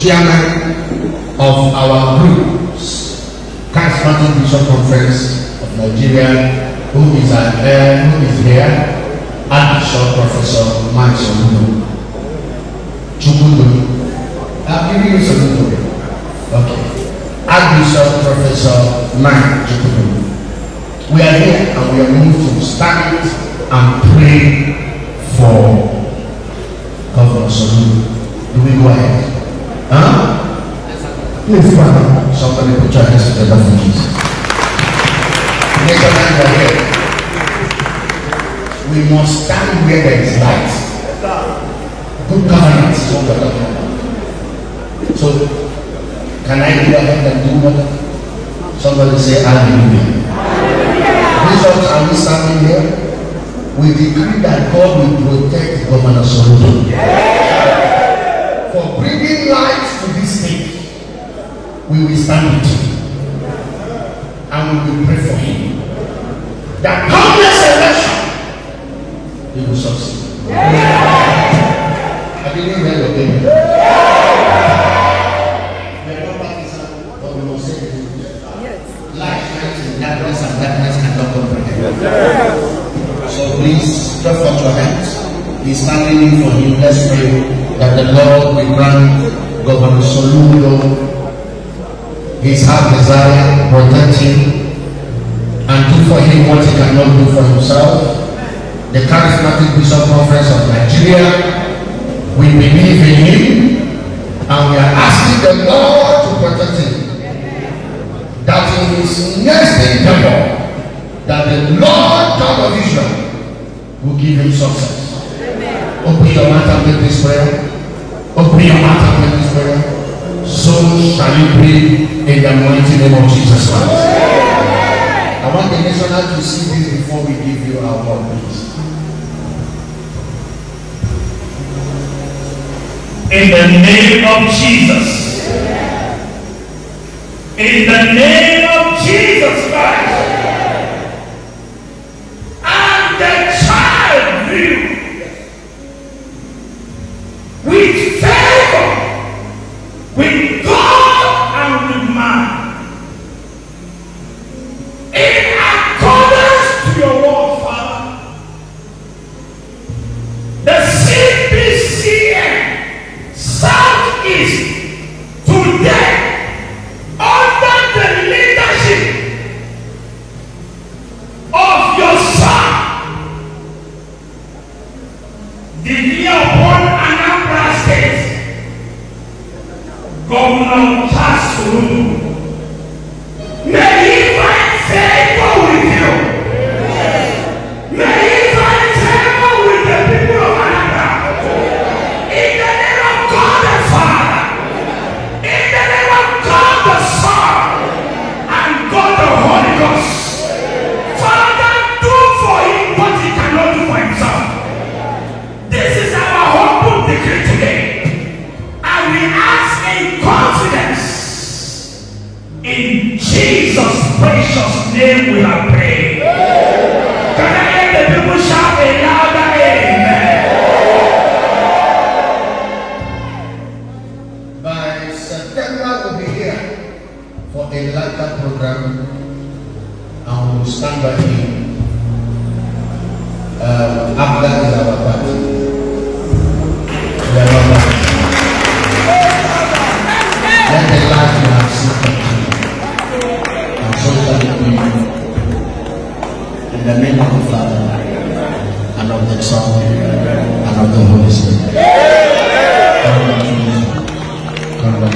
chairman of our groups, Charismatic Bishop Conference of Nigeria, who is here, Archbishop Professor Mike Soludo. Chukwudu. I'm giving you Soludo. Okay. Archbishop Professor Mike Chukwudu. We are here and we are moved to stand and pray for Governor Soludo. Do we go ahead? Huh? Please, Father. Somebody put your hands together for Jesus. Make your hands ahead. We must stand where there is light. Good governance is what we're talking about. So, can I go ahead and do what? Somebody say hallelujah. Bishops, are we standing here? We decree that God will protect Governor Soludo. For bringing light to this state, we will stand with him. And we will pray for him. That countless election, he will succeed. I didn't hear your baby. We are not partisan, but we must say the truth. Light shines in darkness and darkness cannot comprehend. So please, stretch out your hands. He's standing in for him. Let's pray that the Lord will grant Governor Soludo his heart desire, protect him, and do for him what he cannot do for himself. The Charismatic Bishop Conference of Nigeria, we believe in him, and we are asking the Lord to protect him. That in his next endeavor, that the Lord God of Israel will give him success. Open your mouth and make this prayer. Open your mouth and make this prayer. So shall it be in the mighty name of Jesus Christ. I want the national to see this before we give you our word, please. In the name of Jesus. In the name of Jesus Christ. And the child grew with favor with God and with man, in accordance to your word, Father. The CBCN Southeast today, under the leadership of your son, the year upon Anambra State, Governor Soludo, may he find favor with you. May he find favor with the people of Anambra. In the name of God the Father, in the name of God the Son, and God the Holy Ghost. Father, do for him what he cannot do for himself. This is our humble decree today. And we ask in confidence, in Jesus' precious name we have prayed. Can I hear the people shout a louder amen? By September, we'll be here for a larger program, and we'll stand by him. Abda is our party. We are not party. Let the light you have seen continue. And so shall it be. In the name of the Father, and of the Son, and of the Holy Spirit. Come back.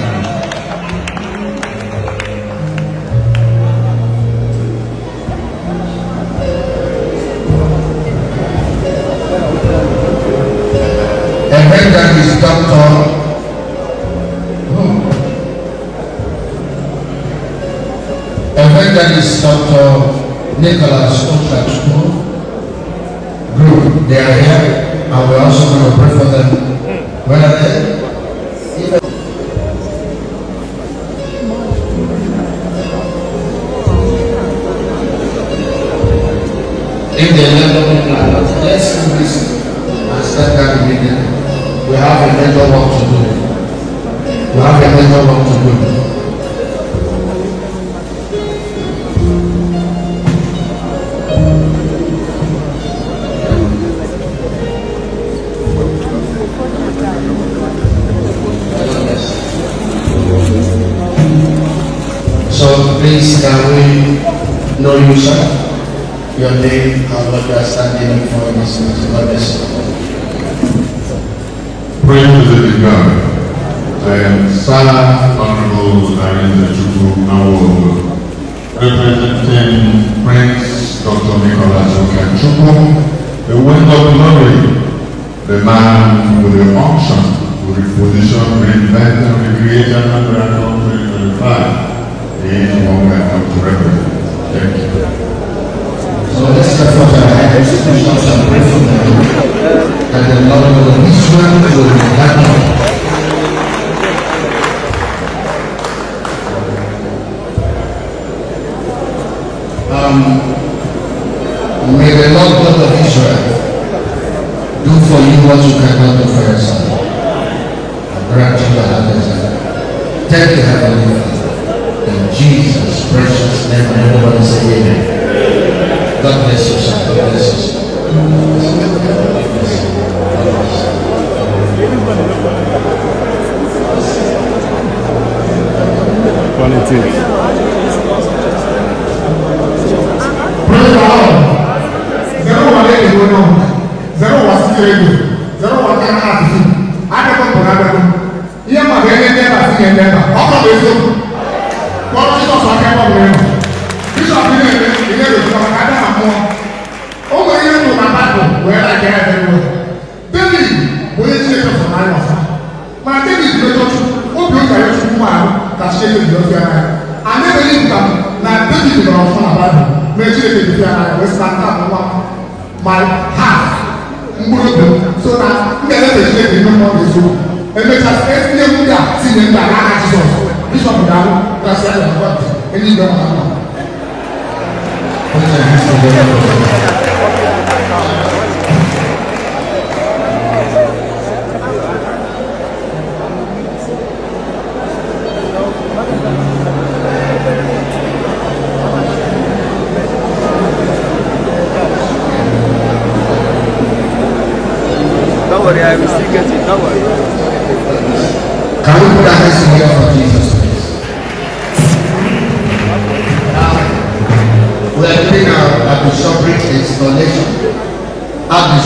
Evangelist Dr. Evangelist Dr. Nicholas Ochachukwu group, they are here, and we're also going to pray for them. Where are they? In the level of let's do this and start that immediately. We have a major work to do. We have a major work to do. So please, can we know you, sir? Your name and what you are standing for in this meeting. God bless you. Praise be to God. I am Sir Honorable Narendra Chukwu Awogo, representing Prince Dr. Nicholas Chukwu, the wind of glory, the man with the unction, with the position, reinvent and recreate another country 2025. He is one we have to represent. Thank you. So let's start from our hands and pray for them that the Lord of Israel will help them. May the Lord God of Israel do for you what you cannot do for yourself. And grant you your heart desire. Thank you, Heavenly Father. In Jesus' precious name, and everybody say amen. God bless you, sir. God bless you, sir. Politics. Praise the Lord. Zero one eight is going on. Zero was still zero one ten half is in. I never put out them. Here, my baby never seen a never. How come they so? What is not so careful with him? Bishop in the from Adam more. Over here to my Bible, where I get everywhere. David, we need to take from my master. My David is the church. What you can use to man that she is your friend. I never leave them. Now David is on my Bible. Make sure you can stand up my heart. So that you can let the church know more is true. And make us every year see them that Jesus. Bishop Down, that's the end of what. And you don't know. Don't worry, I will still get it. Don't worry. Can we put our hands together for Jesus, please? We are doing our bishopric installation. Our